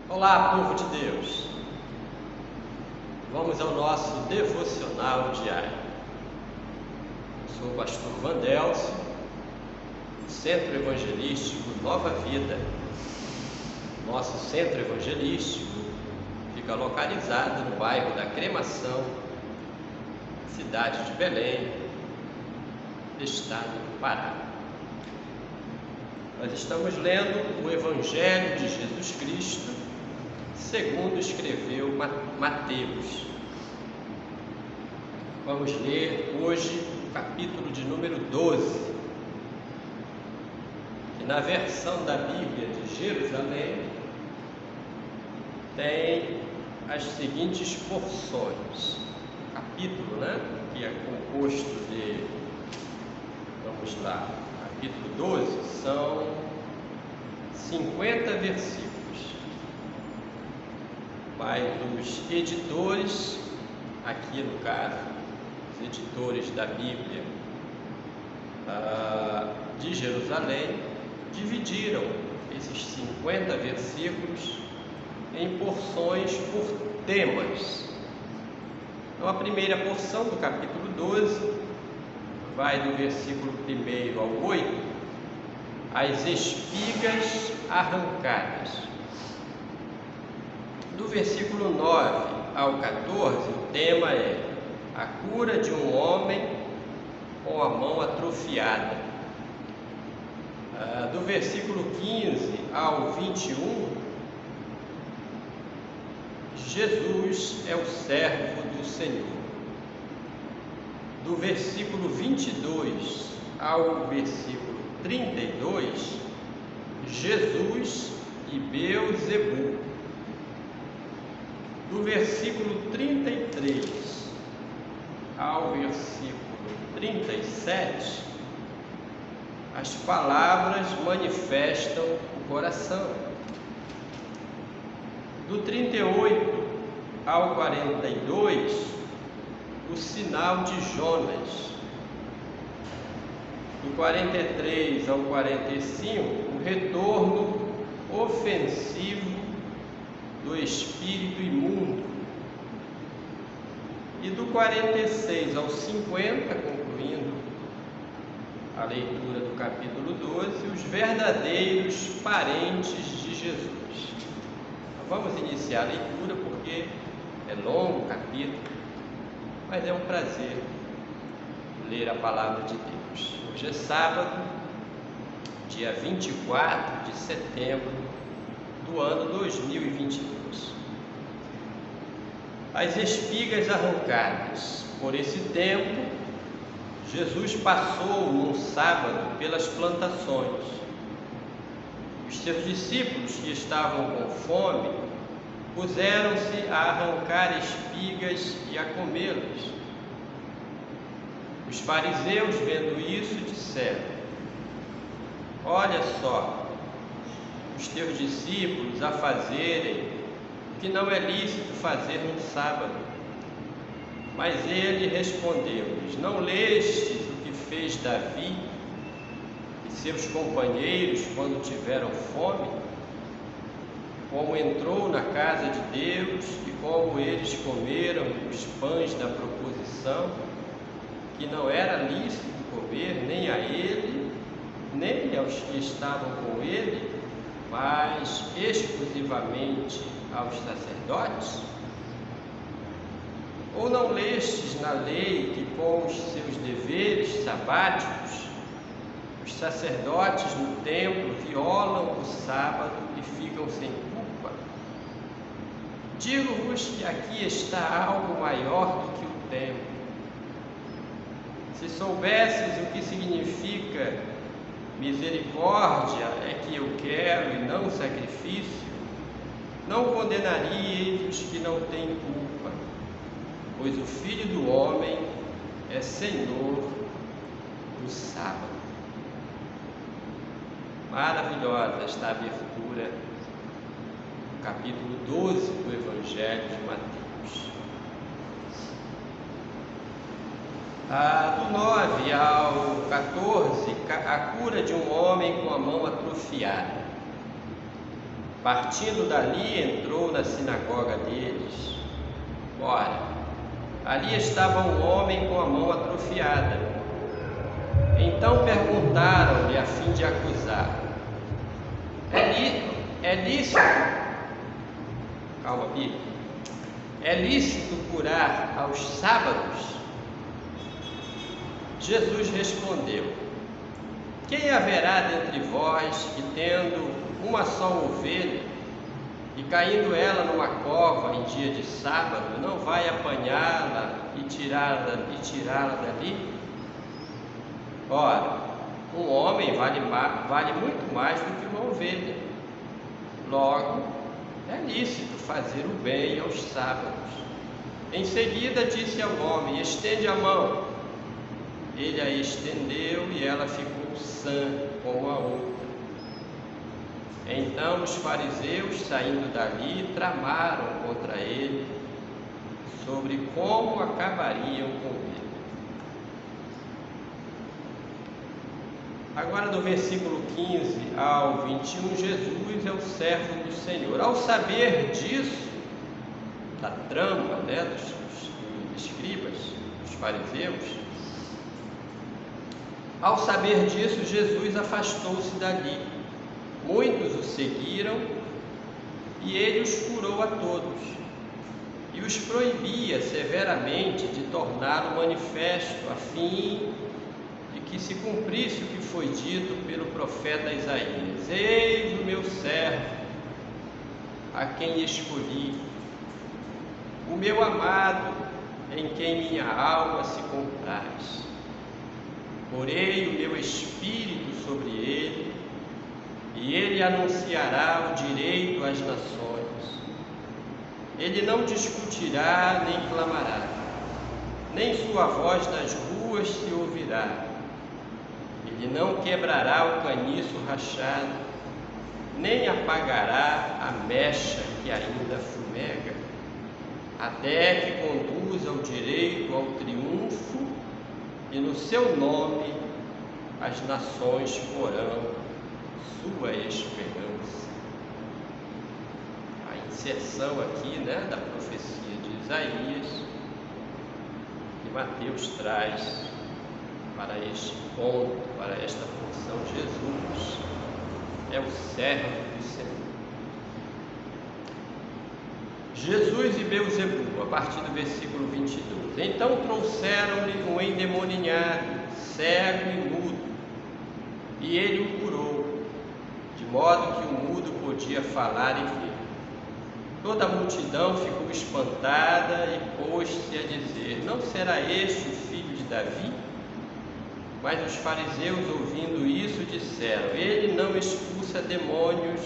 Olá, povo de Deus! Vamos ao nosso devocional diário. Eu sou o pastor Vandelcio, do Centro Evangelístico Nova Vida. Nosso centro evangelístico fica localizado no bairro da Cremação, cidade de Belém, estado do Pará. Nós estamos lendo o Evangelho de Jesus Cristo, segundo escreveu Mateus. Vamos ler hoje o capítulo de número 12, que na versão da Bíblia de Jerusalém tem as seguintes porções. O capítulo, que é composto de, vamos lá, capítulo 12, são 50 versículos. Mas os editores, aqui no caso, os editores da Bíblia de Jerusalém, dividiram esses 50 versículos em porções por temas. Então, a primeira porção do capítulo 12 vai do versículo 1 ao 8, as espigas arrancadas. Do versículo 9 ao 14, o tema é a cura de um homem com a mão atrofiada. Do versículo 15 ao 21, Jesus é o servo do Senhor. Do versículo 22 ao versículo 32, Jesus e Beelzebul. Do versículo 33 ao versículo 37, as palavras manifestam o coração. Do 38 ao 42, o sinal de Jonas. Do 43 ao 45, o retorno ofensivo do espírito imundo. E do 46 ao 50, concluindo a leitura do capítulo 12, os verdadeiros parentes de Jesus. Então, vamos iniciar a leitura porque é longo o capítulo, mas é um prazer ler a palavra de Deus. Hoje é sábado, dia 24 de setembro do ano 2022. As espigas arrancadas. Por esse tempo, Jesus passou num sábado pelas plantações. Os seus discípulos, que estavam com fome, puseram-se a arrancar espigas e a comê-las. Os fariseus, vendo isso, disseram: olha só, os teus discípulos a fazerem o que não é lícito fazer no sábado. Mas ele respondeu-lhes: não lestes o que fez Davi e seus companheiros quando tiveram fome? Como entrou na casa de Deus e como eles comeram os pães da proposição, que não era lícito comer nem a ele, nem aos que estavam com ele, mas exclusivamente aos sacerdotes? Ou não lestes na lei que com os seus deveres sabáticos os sacerdotes no templo violam o sábado e ficam sem culpa? Digo-vos que aqui está algo maior do que o templo. Se soubesses o que significa misericórdia é que eu quero e não sacrifício, não condenaríeis os que não têm culpa, pois o Filho do Homem é Senhor do sábado. Maravilhosa esta abertura do capítulo 12 do Evangelho de Mateus. Do 9 ao 14, a cura de um homem com a mão atrofiada. Partindo dali, entrou na sinagoga deles. Ora, ali estava um homem com a mão atrofiada. Então perguntaram-lhe a fim de acusar: é lícito, calma, Bíblia, é lícito curar aos sábados? Jesus respondeu: quem haverá dentre vós que, tendo uma só ovelha e caindo ela numa cova em dia de sábado, não vai apanhá-la e tirá-la dali? Ora, um homem vale muito mais do que uma ovelha. Logo, é lícito fazer o bem aos sábados. Em seguida disse ao homem: estende a mão. Ele a estendeu e ela ficou sã como a outra. Então os fariseus, saindo dali, tramaram contra ele sobre como acabariam com ele. Agora, do versículo 15 ao 21, Jesus é o servo do Senhor. Ao saber disso, da trama, dos escribas, dos fariseus, ao saber disso, Jesus afastou-se dali. Muitos o seguiram e ele os curou a todos e os proibia severamente de torná-lo manifesto, a fim de que se cumprisse o que foi dito pelo profeta Isaías: eis o meu servo, a quem escolhi, o meu amado, em quem minha alma se compraz. Porei o meu espírito sobre ele, e ele anunciará o direito às nações. Ele não discutirá nem clamará, nem sua voz nas ruas se ouvirá. Ele não quebrará o caniço rachado, nem apagará a mecha que ainda fumega, até que conduza o direito ao triunfo, e no seu nome as nações porão sua esperança. A inserção aqui, da profecia de Isaías, que Mateus traz para este ponto, para esta porção. Jesus é o servo do Senhor. Jesus e Beelzebul, a partir do versículo 22. Então trouxeram-lhe um endemoninhado, cego e mudo, e ele o curou, de modo que o mudo podia falar e ver. Toda a multidão ficou espantada e pôs-se a dizer: não será este o filho de Davi? Mas os fariseus, ouvindo isso, disseram: ele não expulsa demônios,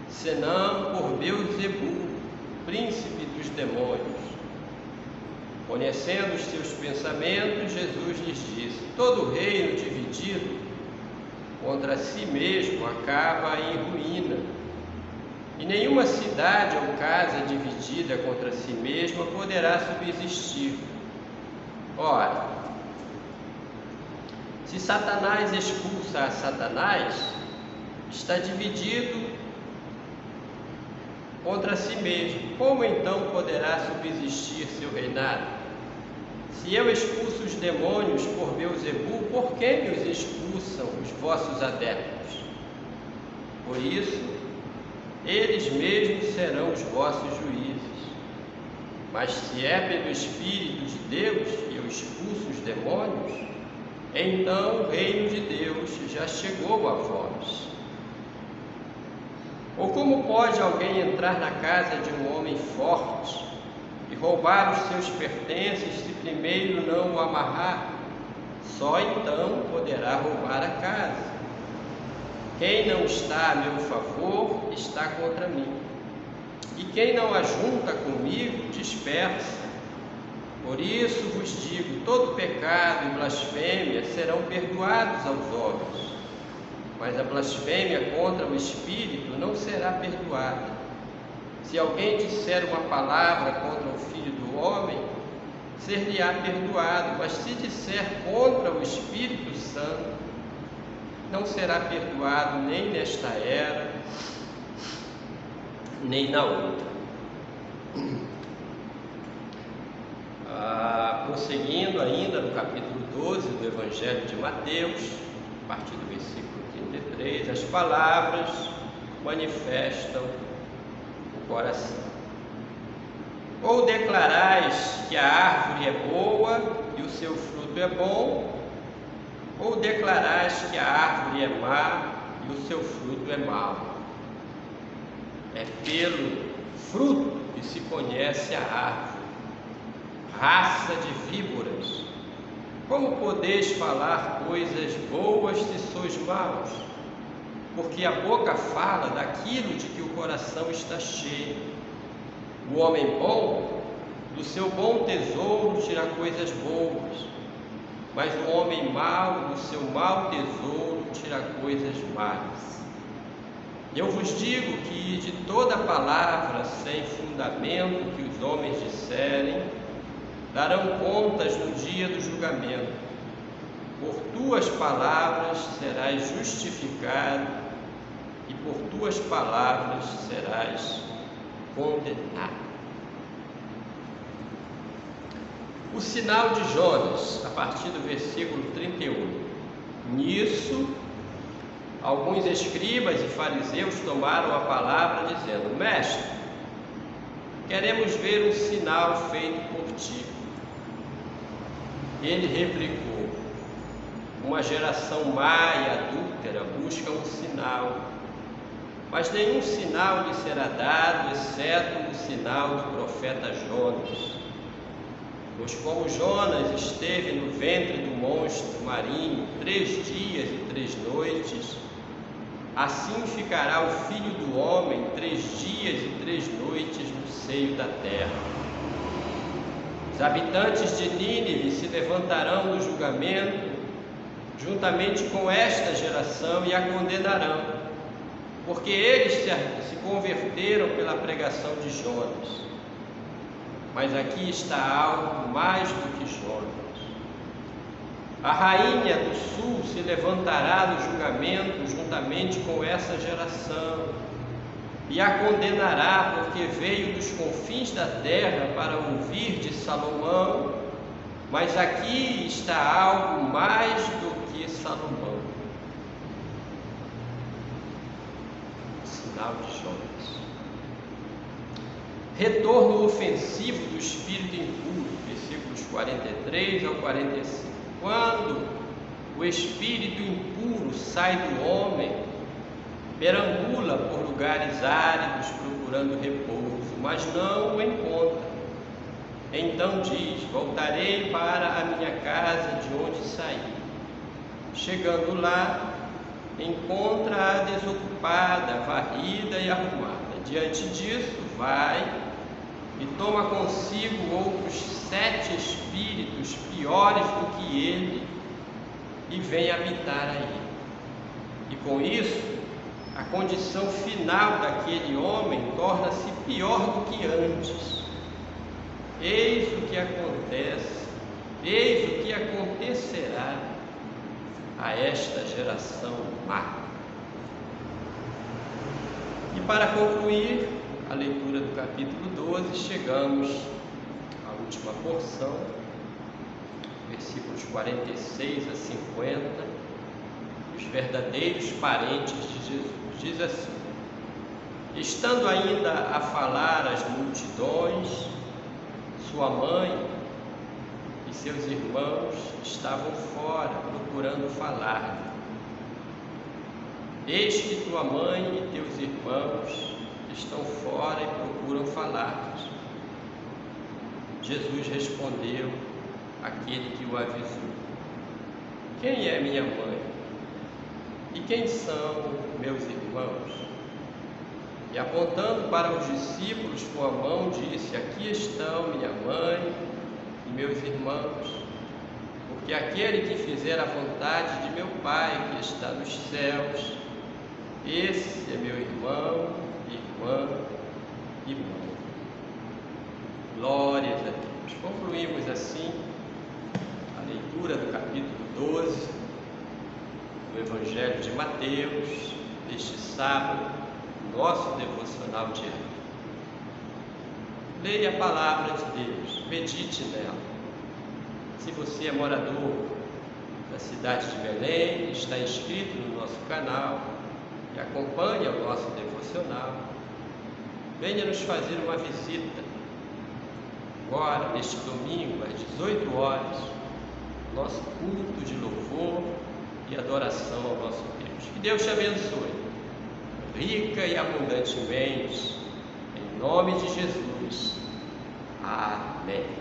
senão por Beelzebul, príncipe dos demônios. Conhecendo os seus pensamentos, Jesus lhes disse: todo reino dividido contra si mesmo acaba em ruína, e nenhuma cidade ou casa dividida contra si mesma poderá subsistir. Ora, se Satanás expulsa a Satanás, está dividido contra si mesmo. Como então poderá subsistir seu reinado? Se eu expulso os demônios por Beelzebul, por que me os expulsam os vossos adeptos? Por isso, eles mesmos serão os vossos juízes. Mas se é pelo Espírito de Deus que eu expulso os demônios, então o reino de Deus já chegou a vós. Ou como pode alguém entrar na casa de um homem forte e roubar os seus pertences se primeiro não o amarrar? Só então poderá roubar a casa. Quem não está a meu favor está contra mim, e quem não ajunta comigo dispersa. Por isso vos digo: todo pecado e blasfêmia serão perdoados aos homens, mas a blasfêmia contra o Espírito não será perdoada. Se alguém disser uma palavra contra o Filho do Homem, ser-lhe-á perdoado, mas se disser contra o Espírito Santo, não será perdoado nem nesta era, nem na outra. Prosseguindo ainda no capítulo 12 do Evangelho de Mateus, a partir do versículo 33, as palavras manifestam o coração. Ou declarais que a árvore é boa e o seu fruto é bom, ou declarais que a árvore é má e o seu fruto é mau. É pelo fruto que se conhece a árvore. Raça de víboras, como podeis falar coisas boas se sois maus? Porque a boca fala daquilo de que o coração está cheio. O homem bom, do seu bom tesouro tira coisas boas, mas o homem mau, do seu mau tesouro tira coisas más. Eu vos digo que de toda palavra sem fundamento que os homens disserem, darão contas no dia do julgamento. Por tuas palavras serás justificado e por tuas palavras serás condenado. O sinal de Jonas, a partir do versículo 31. Nisso, alguns escribas e fariseus tomaram a palavra, dizendo: Mestre, queremos ver um sinal feito por ti. Ele replicou: uma geração má e adúltera busca um sinal, mas nenhum sinal lhe será dado, exceto o sinal do profeta Jonas. Pois como Jonas esteve no ventre do monstro marinho 3 dias e 3 noites, assim ficará o Filho do Homem 3 dias e 3 noites no seio da terra. Os habitantes de Nínive se levantarão no julgamento, juntamente com esta geração, e a condenarão, porque eles se converteram pela pregação de Jonas. Mas aqui está algo mais do que Jonas. A rainha do sul se levantará no julgamento, juntamente com essa geração, e a condenará, porque veio dos confins da terra para ouvir de Salomão, mas aqui está algo mais do que Salomão. Sinal de Jonas. Retorno ofensivo do espírito impuro, versículos 43 ao 45. Quando o espírito impuro sai do homem, perambula por lugares áridos procurando repouso, mas não o encontra. Então diz: voltarei para a minha casa de onde saí. Chegando lá, encontra-a desocupada, varrida e arrumada. Diante disso, vai e toma consigo outros 7 espíritos piores do que ele e vem habitar aí. E com isso, a condição final daquele homem torna-se pior do que antes. Eis o que acontece, eis o que acontecerá a esta geração má. E para concluir a leitura do capítulo 12, chegamos à última porção, versículos 46 a 50, os verdadeiros parentes de Jesus. Diz assim: estando ainda a falar às multidões, sua mãe e seus irmãos estavam fora, procurando falar-lhe. Eis que tua mãe e teus irmãos estão fora e procuram falar-lhes. Jesus respondeu àquele que o avisou: quem é minha mãe? E quem são meus irmãos? E apontando para os discípulos com a mão, disse: aqui estão minha mãe e meus irmãos, porque aquele que fizer a vontade de meu Pai que está nos céus, esse é meu irmão, irmã e mãe. Glórias a Deus. Concluímos assim a leitura do capítulo 12 do Evangelho de Mateus, deste sábado, nosso devocional diário. Leia a palavra de Deus, medite nela. Se você é morador da cidade de Belém, está inscrito no nosso canal e acompanha o nosso devocional, venha nos fazer uma visita. Agora, neste domingo, às 18 horas, nosso culto de louvor e adoração ao nosso Deus. Que Deus te abençoe, rica e abundantemente, em nome de Jesus. Amém.